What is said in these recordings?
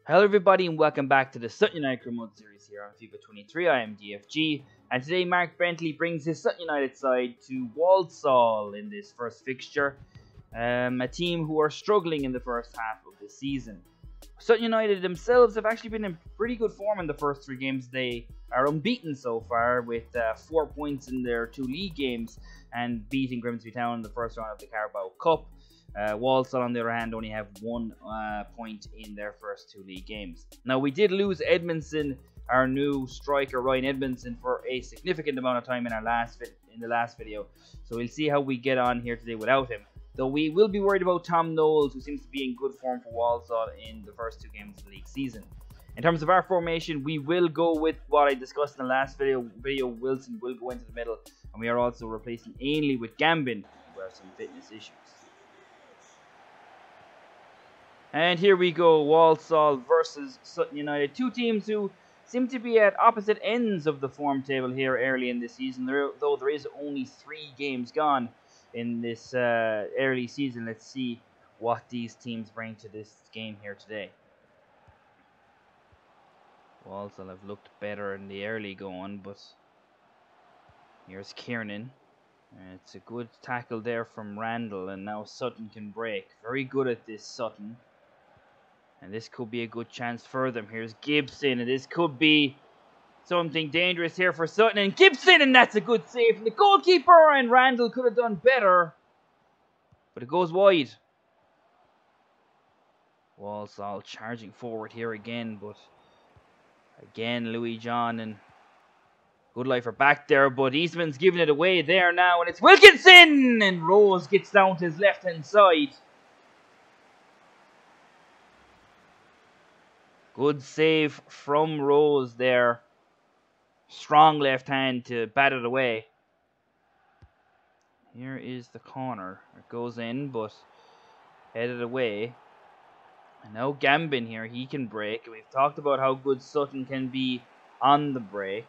Hello everybody and welcome back to the Sutton United Career Mode series here on FIFA 23. I am DFG and today Mark Bentley brings his Sutton United side to Walsall in this first fixture. A team who are struggling in the first half of the season. Sutton United themselves have actually been in pretty good form in the first three games. They are unbeaten so far with 4 points in their two league games and beating Grimsby Town in the first round of the Carabao Cup. Walsall, on the other hand, only have 1 point in their first two league games. Now, we did lose Edmondson, our new striker, Ryan Edmondson, for a significant amount of time in the last video. So we'll see how we get on here today without him. Though we will be worried about Tom Knowles, who seems to be in good form for Walsall in the first two games of the league season. In terms of our formation, we will go with what I discussed in the last video. Wilson will go into the middle, and we are also replacing Ainley with Gambin, who have some fitness issues. And here we go, Walsall versus Sutton United. Two teams who seem to be at opposite ends of the form table here early in the season, though there is only 3 games gone in this early season. Let's see what these teams bring to this game here today. Walsall have looked better in the early going, but here's Kiernan. It's a good tackle there from Randall, and now Sutton can break. Very good at this, Sutton. And this could be a good chance for them. Here's Gibson, and this could be something dangerous here for Sutton. And Gibson, and that's a good save from the goalkeeper. And Randall could have done better, but it goes wide. Walsall charging forward here again, but again, Louis John and Goodlife are back there, but Eastman's giving it away there now. And it's Wilkinson, and Rose gets down to his left-hand side. Good save from Rose there. Strong left hand to bat it away. Here is the corner. It goes in, but headed away. And now Gambin here, he can break. We've talked about how good Sutton can be on the break.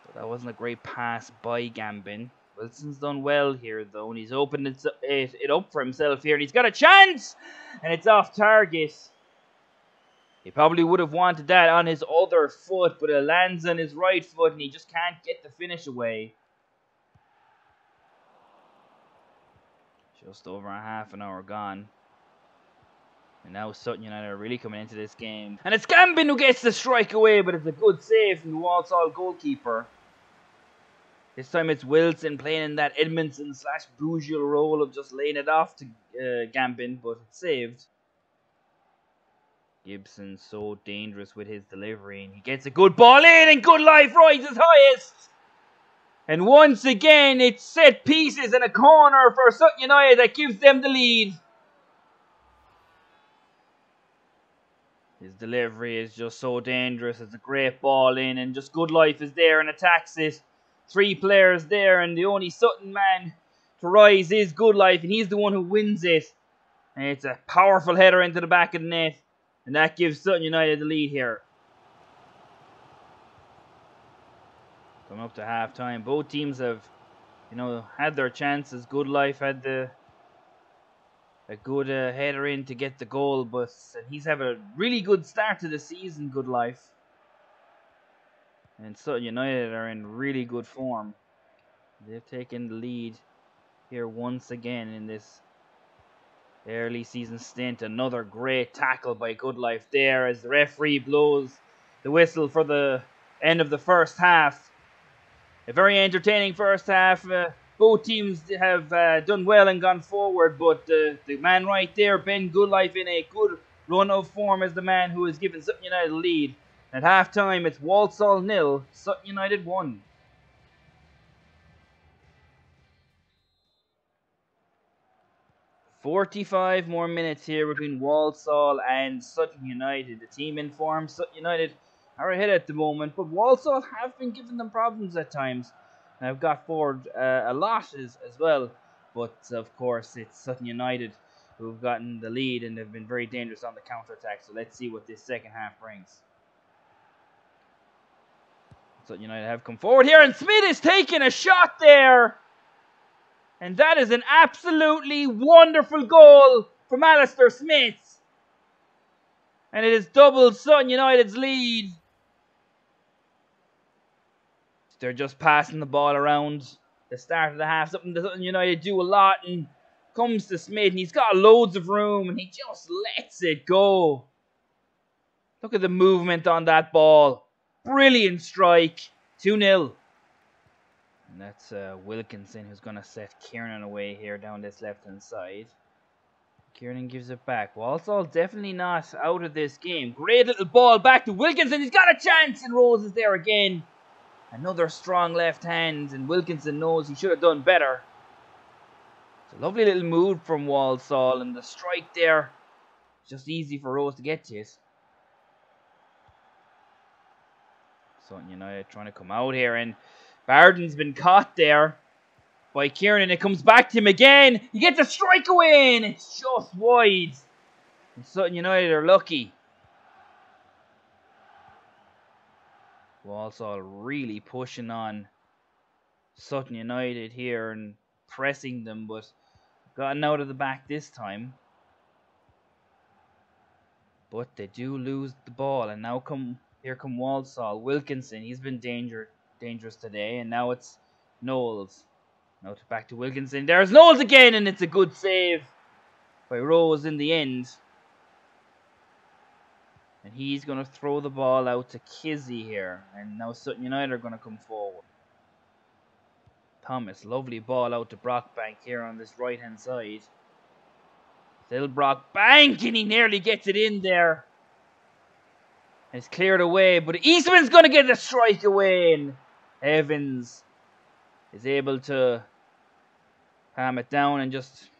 But that wasn't a great pass by Gambin. Wilson's done well here though, and he's opened it up for himself here. And he's got a chance! And it's off target. He probably would have wanted that on his other foot, but it lands on his right foot and he just can't get the finish away. Just over a half an hour gone. And now Sutton United are really coming into this game. And it's Gambin who gets the strike away, but it's a good save from the Walsall goalkeeper. This time it's Wilson playing in that Edmondson / Bugiel role of just laying it off to Gambin, but it's saved. Gibson so dangerous with his delivery, and he gets a good ball in, and Goodlife rises highest. And once again, it's set pieces and a corner for Sutton United that gives them the lead. His delivery is just so dangerous. It's a great ball in, and just Goodlife is there and attacks it. 3 players there, and the only Sutton man to rise is Goodlife, and he's the one who wins it. And it's a powerful header into the back of the net. And that gives Sutton United the lead here. Coming up to half time. Both teams have, had their chances. Goodlife had a good header in to get the goal, but he's having a really good start to the season, Goodlife. And Sutton United are in really good form. They've taken the lead here once again in this early season stint. Another great tackle by Goodlife there as the referee blows the whistle for the end of the first half. A very entertaining first half. Both teams have done well and gone forward, but the man right there, Ben Goodlife, in a good run of form, is the man who has given Sutton United the lead. At half time, it's Walsall 0, Sutton United 1. "45 more minutes here between Walsall and Sutton United. The team in form, Sutton United, are ahead at the moment, but Walsall have been giving them problems at times. They've got forward a lot as well, but of course it's Sutton United who've gotten the lead and have been very dangerous on the counter-attack. So let's see what this second half brings. Sutton United have come forward here, and Smith is taking a shot there. And that is an absolutely wonderful goal from Alistair Smith. And it is doubled Sutton United's lead. They're just passing the ball around the start of the half. Something that Sutton United do a lot. And comes to Smith. And he's got loads of room. And he just lets it go. Look at the movement on that ball. Brilliant strike. 2-0. And that's Wilkinson who's going to set Kieran away here down this left-hand side. Kieran gives it back. Walsall definitely not out of this game. Great little ball back to Wilkinson. He's got a chance, and Rose is there again. Another strong left hand, and Wilkinson knows he should have done better. It's a lovely little move from Walsall, and the strike there, just easy for Rose to get to it. Sutton United trying to come out here, and Barden's been caught there by Kieran, and it comes back to him again. He gets a strike away, and it's just wide. And Sutton United are lucky. Walsall really pushing on Sutton United here and pressing them, but gotten out of the back this time. But they do lose the ball, and now here come Walsall. Wilkinson, he's been dangerous today, and now it's Knowles. Now back to Wilkinson. There's Knowles again, and it's a good save by Rose in the end. And he's going to throw the ball out to Kizzy here. And now Sutton United are going to come forward. Thomas, lovely ball out to Brockbank here on this right-hand side. Still Brockbank, and he nearly gets it in there. And it's cleared away, but Eastman's going to get the strike away. And Evans is able to calm it down and just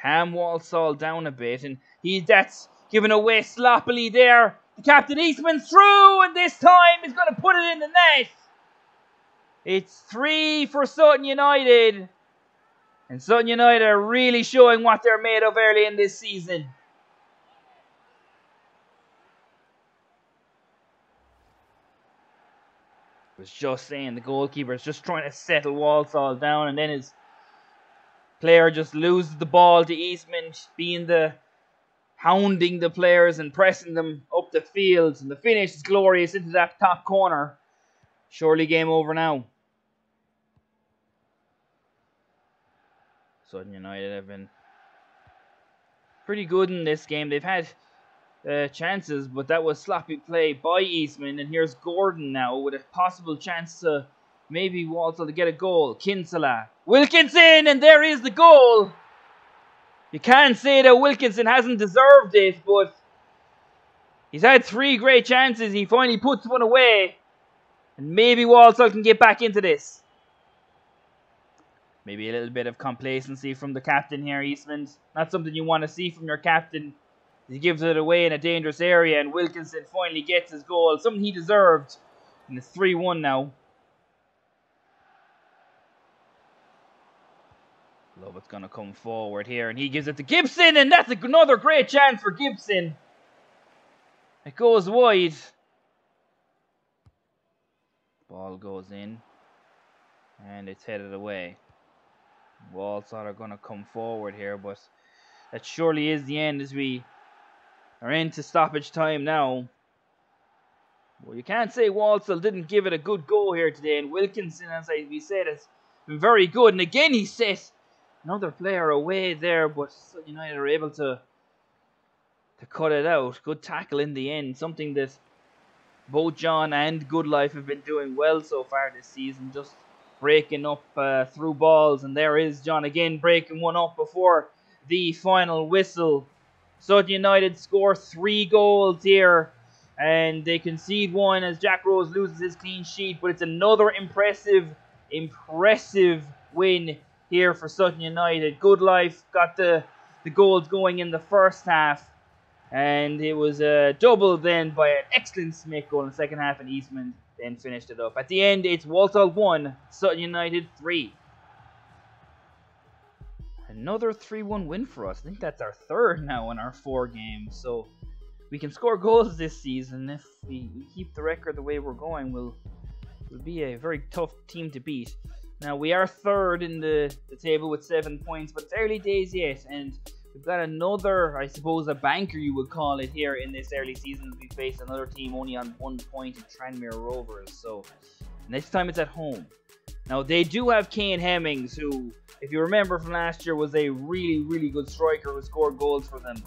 calm Walsall down a bit. And that's given away sloppily there. The captain Eastman's through, and this time he's going to put it in the net. It's 3 for Sutton United. And Sutton United are really showing what they're made of early in this season. I was just saying, the goalkeeper is just trying to settle Walsall down, and then his player just loses the ball to Eastman, hounding the players and pressing them up the field. And the finish is glorious into that top corner. Surely game over now. Sutton United have been pretty good in this game. They've had chances, but that was sloppy play by Eastman. And here's Gordon now with a possible chance to maybe Walsall to get a goal. Kinsella. Wilkinson, and there is the goal. You can't say that Wilkinson hasn't deserved it, but he's had 3 great chances. He finally puts one away. And maybe Walsall can get back into this. Maybe a little bit of complacency from the captain here, Eastman. Not something you want to see from your captain. He gives it away in a dangerous area, and Wilkinson finally gets his goal. Something he deserved. And it's 3-1 now. Lovett's going to come forward here, and he gives it to Gibson, and that's another great chance for Gibson. It goes wide. Ball goes in, and it's headed away. Walsall are going to come forward here, but that surely is the end as we are into stoppage time now. Well, you can't say Walsall didn't give it a good go here today, and Wilkinson, as we said, has been very good. And again, he set another player away there, but United are able to cut it out. Good tackle in the end, something that both John and Goodlife have been doing well so far this season, just breaking up through balls. And there is John again breaking one up before the final whistle. Sutton United score 3 goals here, and they concede 1 as Jack Rose loses his clean sheet, but it's another impressive win here for Sutton United. Goodlife got the goals going in the first half, and it was doubled then by an excellent Smith goal in the second half, and Eastman then finished it up. At the end, it's Walsall 1, Sutton United 3. Another 3-1 win for us. I think that's our 3rd now in our 4 games. So we can score goals this season. If we keep the record the way we're going, we'll be a very tough team to beat. Now, we are 3rd in the table with 7 points, but it's early days yet, and We've got another, I suppose, a banker you would call it here in this early season. We face another team only on 1 point in Tranmere Rovers. So next time it's at home. Now they do have Kane Hemmings, who, if you remember from last year, was a really, really good striker who scored goals for them.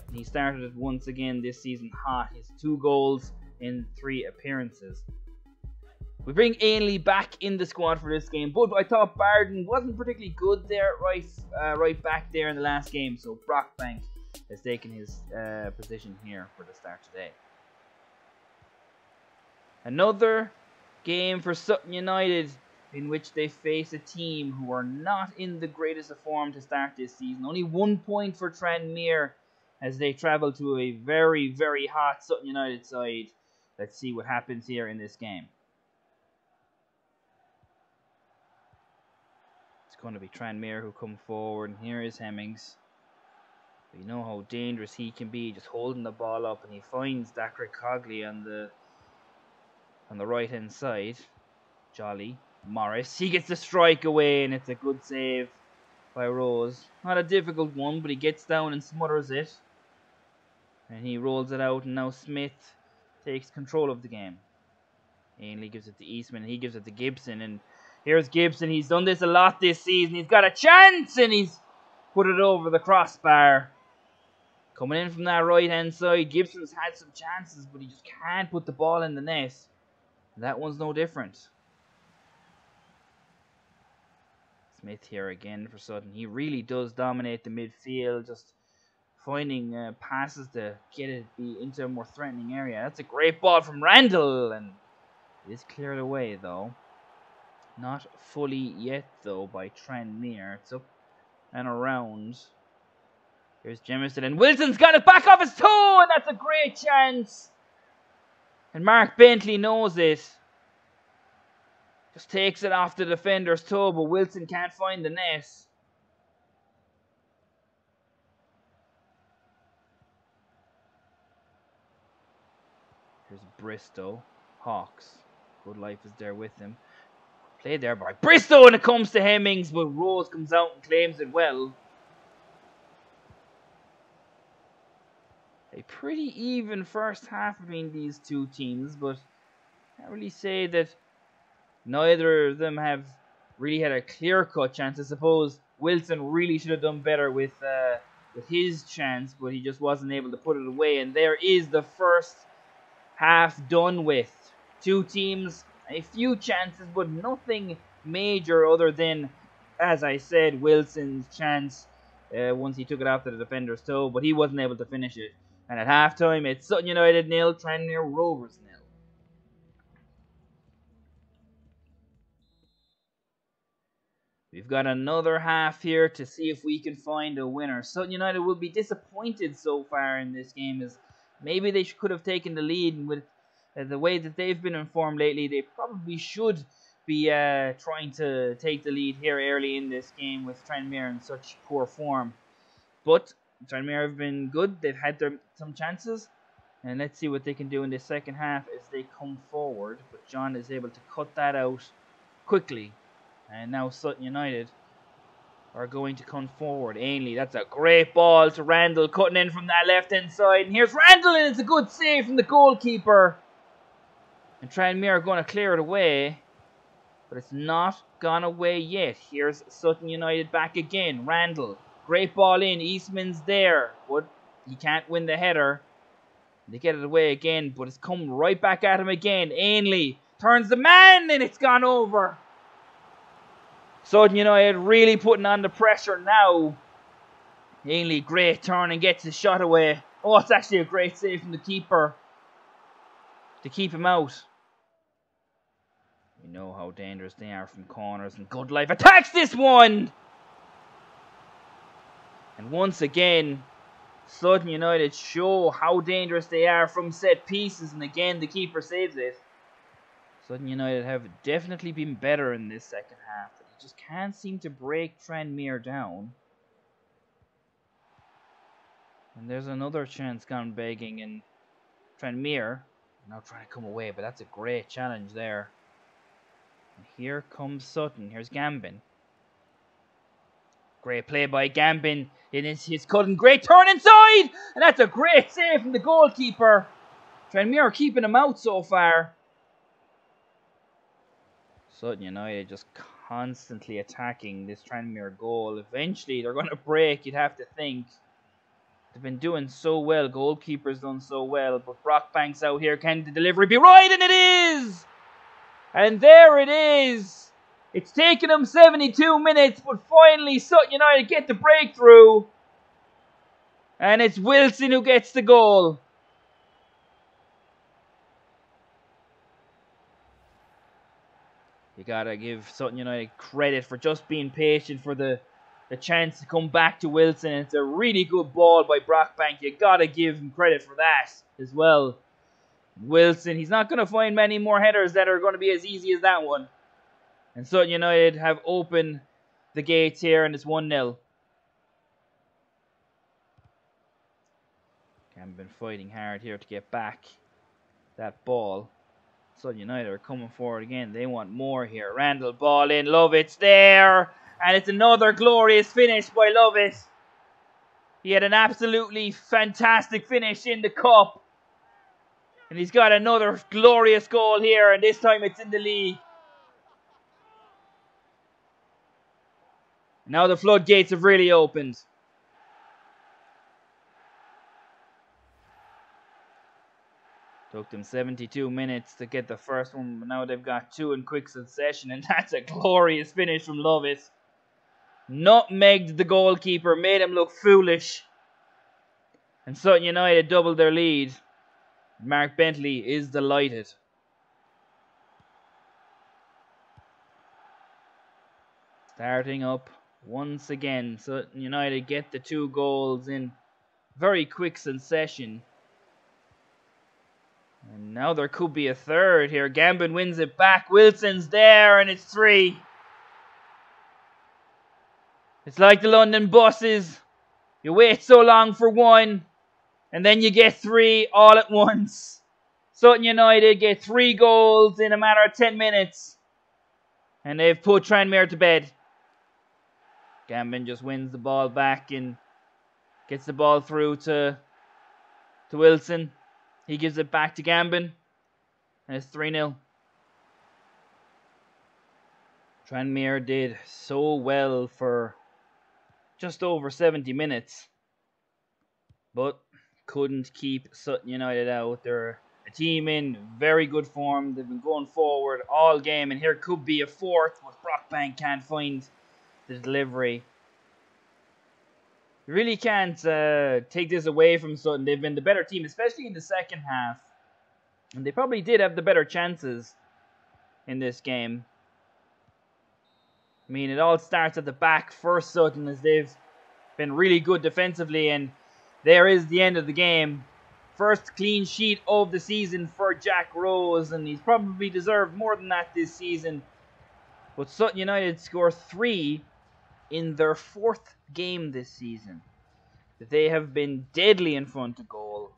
And he started it once again this season hot. His 2 goals in 3 appearances. We bring Ainley back in the squad for this game, but I thought Barden wasn't particularly good there, right back there in the last game. So Brockbank has taken his position here for the start today. Another game for Sutton United in which they face a team who are not in the greatest of form to start this season. Only 1 point for Tranmere as they travel to a very, very hot Sutton United side. Let's see what happens here in this game. It's going to be Tranmere who come forward, and here is Hemmings. We know how dangerous he can be, just holding the ball up, and he finds Dacre Cogley on the right hand side. Jolly Morris, he gets the strike away, and it's a good save by Rose. Not a difficult one, but he gets down and smothers it, and he rolls it out, and now Smith takes control of the game. Ainley gives it to Eastman, and he gives it to Gibson, and here's Gibson. He's done this a lot this season. He's got a chance, and he's put it over the crossbar. Coming in from that right-hand side, Gibson's had some chances, but he just can't put the ball in the net. And that one's no different. Smith here again for Sutton. He really does dominate the midfield, just finding passes to get it into a more threatening area. That's a great ball from Randall, and it is cleared away, though. Not fully yet, though, by Tranmere. It's up and around. Here's Jemison, and Wilson's got it back off his toe, and that's a great chance. And Mark Bentley knows it. Just takes it off the defender's toe, but Wilson can't find the net. Here's Bristow. Hawks. Good life is there with him. Played there by Bristow, and it comes to Hemmings, but Rose comes out and claims it well. A pretty even first half between these two teams, but I can't really say that neither of them have really had a clear-cut chance. I suppose Wilson really should have done better with his chance, but he just wasn't able to put it away. And there is the first half done with. Two teams, a few chances, but nothing major other than, as I said, Wilson's chance once he took it off the defender's toe, but he wasn't able to finish it. And at halftime, it's Sutton United 0, Tranmere Rovers 0. We've got another half here to see if we can find a winner. Sutton United will be disappointed so far in this game, as maybe they could have taken the lead. With the way that they've been informed lately, they probably should be trying to take the lead here early in this game with Tranmere in such poor form. But Tranmere have been good. They've had some chances. And let's see what they can do in the second half as they come forward. But John is able to cut that out quickly. And now Sutton United are going to come forward. Ainley, that's a great ball to Randall, cutting in from that left-hand side. And here's Randall, and it's a good save from the goalkeeper. And Tranmere are going to clear it away. But it's not gone away yet. Here's Sutton United back again. Randall, great ball in. Eastman's there, but he can't win the header. They get it away again, but it's come right back at him again. Ainley turns the man, and it's gone over. Sutton United really putting on the pressure now. Ainley, great turn, and gets his shot away. Oh, it's actually a great save from the keeper to keep him out. You know how dangerous they are from corners, and Good Life attacks this one. And once again, Sutton United show how dangerous they are from set pieces, and again the keeper saves it. Sutton United have definitely been better in this second half. They just can't seem to break Tranmere down. And there's another chance gone begging, and Tranmere now trying to come away, but that's a great challenge there. And here comes Sutton. Here's Gambin. Great play by Gambin. It is his cutting. Great turn inside. And that's a great save from the goalkeeper. Tranmere keeping him out so far. Sutton United just constantly attacking this Tranmere goal. Eventually they're going to break, you'd have to think. They've been doing so well. Goalkeeper's done so well. But Brockbank's out here. Can the delivery be right? And it is! And there it is! It's taken them 72 minutes, but finally Sutton United get the breakthrough. And it's Wilson who gets the goal. You gotta give Sutton United credit for just being patient for the chance to come back to Wilson. It's a really good ball by Brockbank. You gotta give him credit for that as well. Wilson, he's not going to find many more headers that are going to be as easy as that one. And Sutton United have opened the gates here, and it's 1-0. Haven't been fighting hard here to get back that ball. Sutton United are coming forward again. They want more here. Randall, ball in. Lovett's there. And it's another glorious finish by Lovett. He had an absolutely fantastic finish in the cup. And he's got another glorious goal here, and this time it's in the league. Now the floodgates have really opened. Took them 72 minutes to get the first one, but now they've got two in quick succession, and that's a glorious finish from Lovett. Nutmegged the goalkeeper, made him look foolish. And Sutton United doubled their lead. Mark Bentley is delighted. Starting up once again. Sutton United get the 2 goals in very quick succession. And now there could be a third here. Gambin wins it back. Wilson's there, and it's 3. It's like the London buses. You wait so long for 1. And then you get 3 all at once. Sutton United get 3 goals in a matter of 10 minutes. And they've put Tranmere to bed. Gambin just wins the ball back and gets the ball through to Wilson. He gives it back to Gambin. And it's 3-0. Tranmere did so well for just over 70 minutes. But couldn't keep Sutton United out. They're a team in very good form. They've been going forward all game, and here could be a fourth, but Brockbank can't find the delivery. You really can't take this away from Sutton. They've been the better team, especially in the second half. And they probably did have the better chances in this game. I mean, it all starts at the back for Sutton, as they've been really good defensively, and there is the end of the game. First clean sheet of the season for Jack Rose, and he's probably deserved more than that this season. But Sutton United score 3 in their 4th game this season. They have been deadly in front of goal.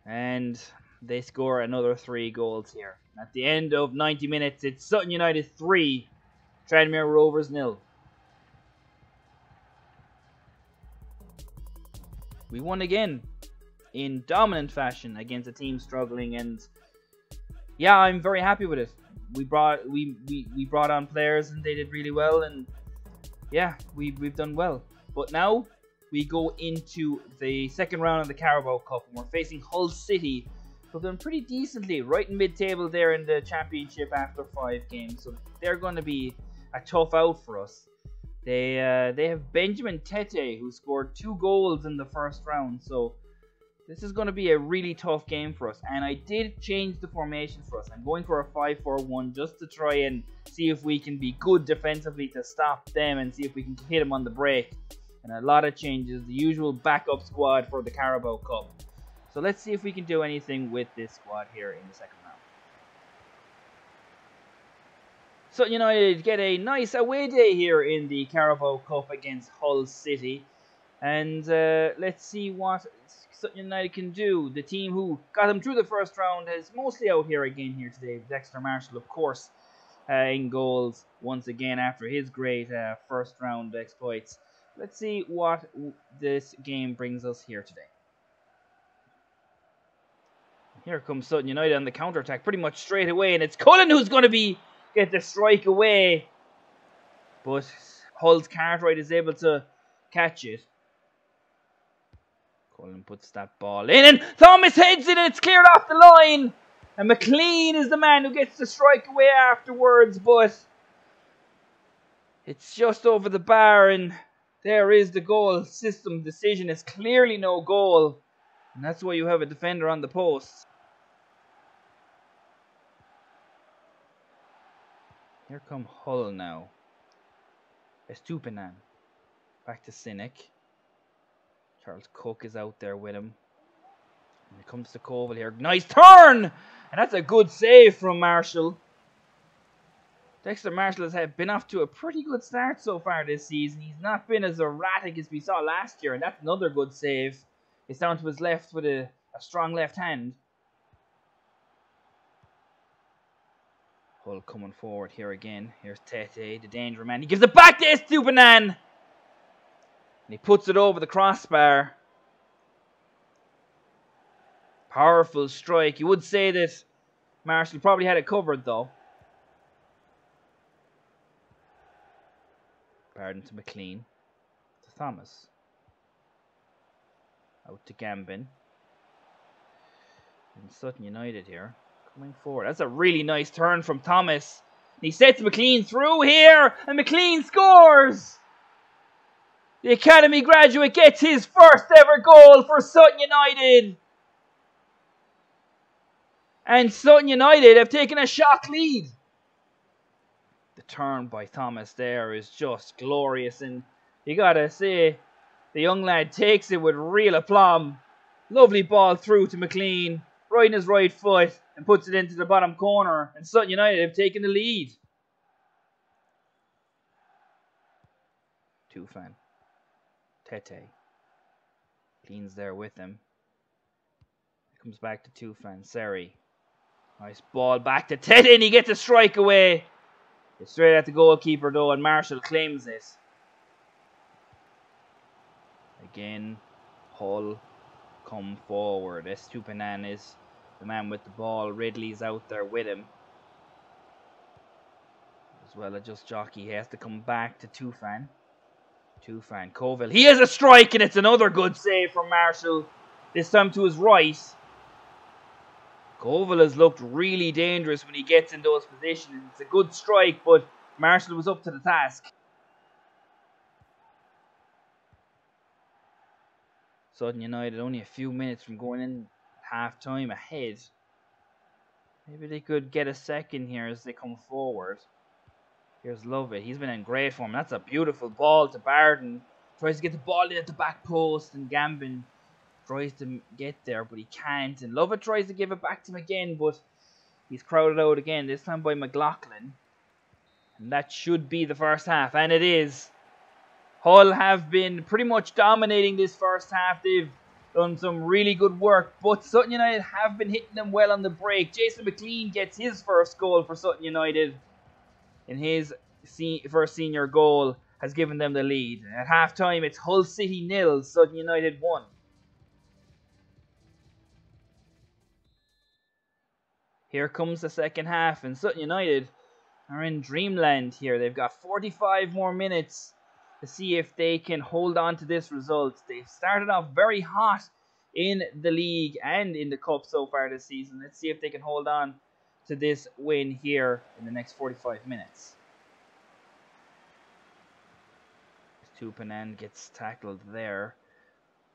And they score another 3 goals here. At the end of 90 minutes, it's Sutton United 3, Tranmere Rovers 0. We won again in dominant fashion against a team struggling, and yeah, I'm very happy with it. We brought on players and they did really well, and yeah, we've done well. But now we go into the second round of the Carabao Cup, and we're facing Hull City, who've done pretty decently, right in mid-table there in the championship after 5 games. So they're going to be a tough out for us. They have Benjamin Tete, who scored 2 goals in the first round. So this is going to be a really tough game for us. And I did change the formation for us. I'm going for a 5-4-1 just to try and see if we can be good defensively to stop them and see if we can hit them on the break. And a lot of changes, the usual backup squad for the Carabao Cup. So let's see if we can do anything with this squad here in the second round. Sutton United get a nice away day here in the Carabao Cup against Hull City. And let's see what Sutton United can do. The team who got them through the first round is mostly out here again here today. Dexter Marshall, of course. in goals once again after his great first round exploits. Let's see what this game brings us here today. Here comes Sutton United on the counter-attack pretty much straight away, and it's Cullen who's going to get the strike away. But Hull's Cartwright is able to catch it. Cullen puts that ball in, and Thomas heads it, and it's cleared off the line. And McLean is the man who gets the strike away afterwards, but it's just over the bar, and there is the goal. System decision is clearly no goal, and that's why you have a defender on the post. Here come Hull now. Estupinan. Back to Cynic. Charles Cook is out there with him. And it comes to Koval here. Nice turn! And that's a good save from Marshall. Dexter Marshall has been off to a pretty good start so far this season. He's not been as erratic as we saw last year. And that's another good save. It's down to his left with a strong left hand. Hull coming forward here again. Here's Tete, the danger man. He gives it back to Estupinan. And he puts it over the crossbar. Powerful strike. You would say that Marshall probably had it covered though. Pardon to McLean. To Thomas. Out to Gambin. And Sutton United here. Coming forward. That's a really nice turn from Thomas. He sets McLean through here. And McLean scores! The academy graduate gets his first ever goal for Sutton United. And Sutton United have taken a shock lead. The turn by Thomas there is just glorious. And you gotta say, the young lad takes it with real aplomb. Lovely ball through to McLean. Right in his right foot. And puts it into the bottom corner. And Sutton United have taken the lead. Tufan. Tete. Cleans there with him. Comes back to Tufan. Seri. Nice ball back to Tete, and he gets a strike away. It's straight at the goalkeeper though, and Marshall claims it. Again, Hull come forward. Estupinan is the man with the ball. Ridley's out there with him. As well as just jockey, he has to come back to Tufan. Tufan, Koval. He has a strike, and it's another good save from Marshall. This time to his right. Koval has looked really dangerous when he gets in those positions. It's a good strike, but Marshall was up to the task. Sutton United only a few minutes from going in half-time ahead. Maybe they could get a second here as they come forward. Here's Lovett. He's been in great form. That's a beautiful ball to Barden. Tries to get the ball in at the back post, and Gambin tries to get there, but he can't. And Lovett tries to give it back to him again, but he's crowded out again, this time by McLaughlin. And that should be the first half, and it is. Hull have been pretty much dominating this first half. They've done some really good work, but Sutton United have been hitting them well on the break. Jason McLean gets his first goal for Sutton United. In his first senior goal has given them the lead. At half-time, it's Hull City 0, Sutton United 1. Here comes the second half, and Sutton United are in dreamland here. They've got 45 more minutes to see if they can hold on to this result. They've started off very hot in the league and in the cup so far this season. Let's see if they can hold on to this win here in the next 45 minutes. Tupanen gets tackled there.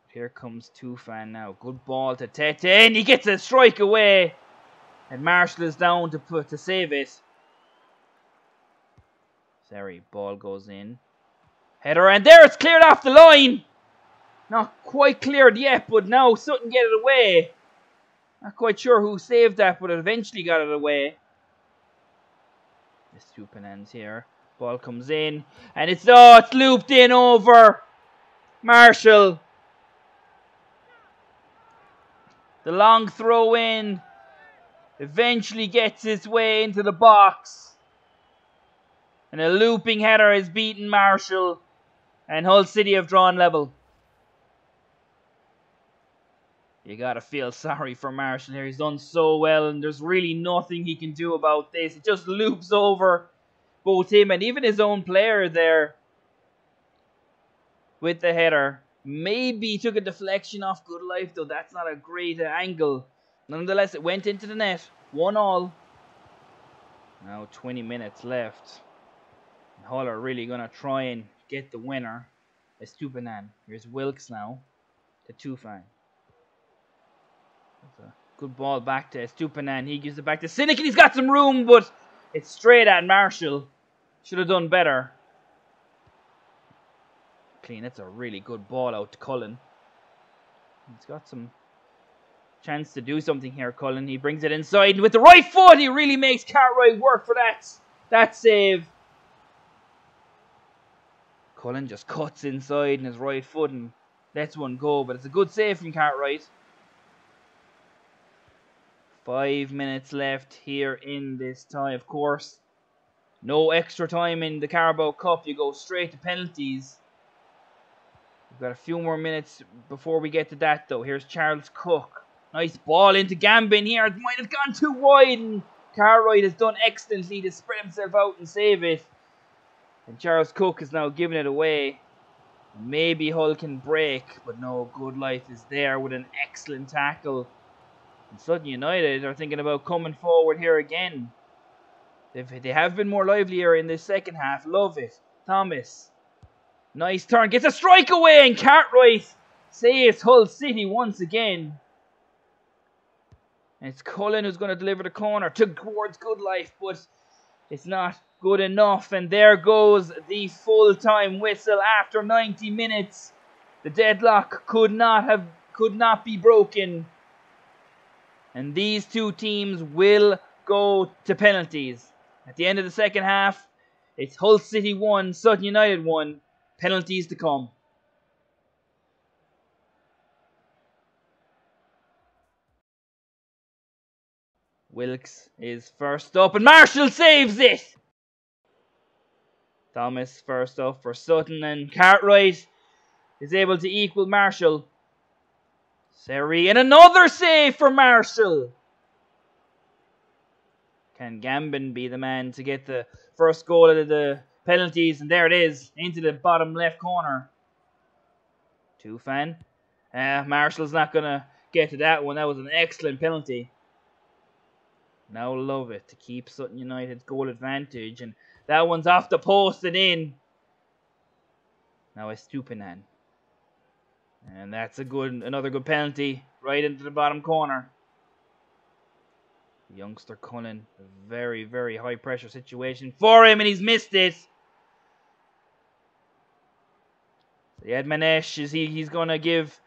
Here comes Tufan now. Good ball to Tete, and he gets a strike away. And Marshall is down to save it. Sorry, ball goes in. Header, and there it's cleared off the line. Not quite cleared yet, but now Sutton get it away. Not quite sure who saved that, but it eventually got it away. This Tupanen's here. Ball comes in, and it's looped in over Marshall. The long throw in eventually gets its way into the box. And a looping header has beaten Marshall. And Hull City have drawn level. You gotta feel sorry for Marshall here. He's done so well and there's really nothing he can do about this. It just loops over both him and even his own player there with the header. Maybe took a deflection off Good Life, though that's not a great angle. Nonetheless, it went into the net. 1-1. Now 20 minutes left. And Hull are really going to try and get the winner. Estupinan. Here's Wilkes now to Tufan. That's a good ball back to Estupinan. He gives it back to Cynic and he's got some room, but it's straight at Marshall. Should have done better. Clean. That's a really good ball out to Cullen. He's got some chance to do something here, Cullen. He brings it inside and with the right foot he really makes Cartwright work for that save. Cullen just cuts inside in his right foot and lets one go, but it's a good save from Cartwright. 5 minutes left here in this tie, of course. No extra time in the Carabao Cup. You go straight to penalties. We've got a few more minutes before we get to that, though. Here's Charles Cook. Nice ball into Gambin here. It might have gone too wide, and Cartwright has done excellently to spread himself out and save it. And Charles Cook is now giving it away. Maybe Hull can break, but no, Good Life is there with an excellent tackle. And Sutton United are thinking about coming forward here again. They have been more livelier in this second half. Love it. Thomas. Nice turn. Gets a strike away and Cartwright saves Hull City once again. And it's Cullen who's going to deliver the corner towards Good Life, but it's not good enough. And there goes the full-time whistle after 90 minutes. The deadlock could not be broken. And these two teams will go to penalties. At the end of the second half, it's Hull City 1, Sutton United 1. Penalties to come. Wilkes is first up and Marshall saves it. Thomas first up for Sutton and Cartwright is able to equal Marshall. Seri and another save for Marshall. Can Gambin be the man to get the first goal out of the penalties? And there it is, into the bottom left corner. Tufan. Marshall's not going to get to that one. That was an excellent penalty. Now love it to keep Sutton United's goal advantage. And that one's off the post and in. Now Estupinan. And that's another good penalty right into the bottom corner. Youngster Cullen, a very, very high pressure situation for him and he's missed it. Edmanesh, he's going to give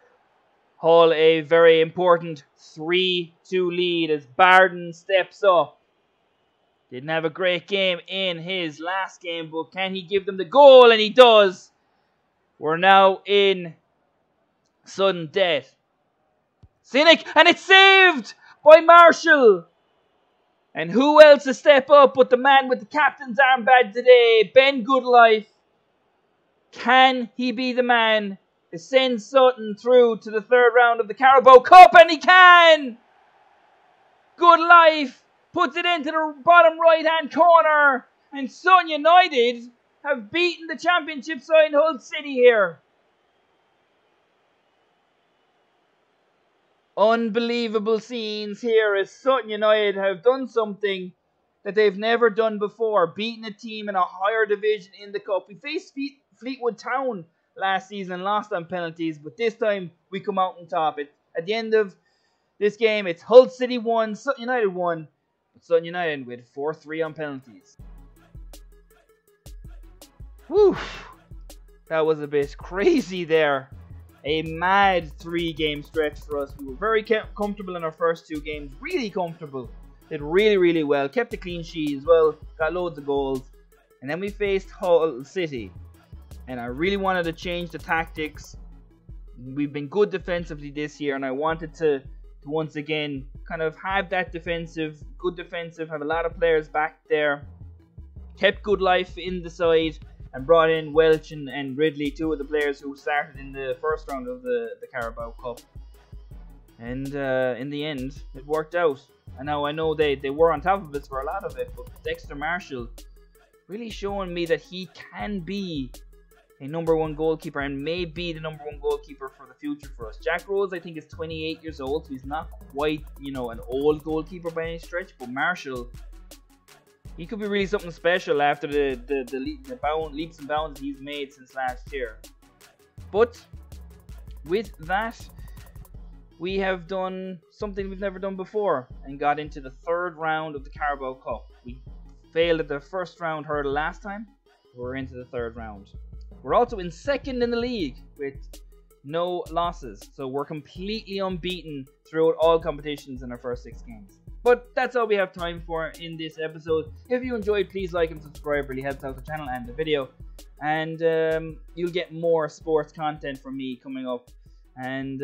Hull a very important 3-2 lead as Barden steps up. Didn't have a great game in his last game, but can he give them the goal? And he does. We're now in sudden death. Cynic, and it's saved by Marshall. And who else to step up but the man with the captain's armband today, Ben Goodlife. Can he be the man to send Sutton through to the third round of the Carabao Cup? And he can! Goodlife puts it into the bottom right-hand corner. And Sutton United have beaten the championship side Hull City here. Unbelievable scenes here as Sutton United have done something that they've never done before. Beaten a team in a higher division in the Cup. We faced Fleetwood Town last season, lost on penalties, but this time we come out on top. At the end of this game, it's Hull City 1, Sutton United 1. But Sutton United with 4-3 on penalties. Whew. That was a bit crazy there. A mad 3-game stretch for us. We were very comfortable in our first 2 games. Really comfortable. Did really, really well. Kept a clean sheet as well. Got loads of goals. And then we faced Hull City. And I really wanted to change the tactics. We've been good defensively this year. And I wanted to once again kind of have that good defensive. Have a lot of players back there. kept good life in the side and brought in Welch and Ridley, two of the players who started in the first round of the Carabao Cup. And in the end, it worked out. And now I know they were on top of it for a lot of it, but Dexter Marshall really showing me that he can be a #1 goalkeeper and may be the #1 goalkeeper for the future for us. Jack Rhodes, I think, is 28 years old, so he's not quite, an old goalkeeper by any stretch. But Marshall, he could be really something special after the leaps and bounds he's made since last year. But with that, we have done something we've never done before and got into the third round of the Carabao Cup. We failed at the first round hurdle last time. We're into the third round. We're also in second in the league with no losses. So we're completely unbeaten throughout all competitions in our first 6 games. But that's all we have time for in this episode. If you enjoyed, please like and subscribe. It really helps out the channel and the video. And you'll get more sports content from me coming up. And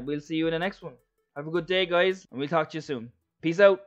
we'll see you in the next one. Have a good day, guys. And we'll talk to you soon. Peace out.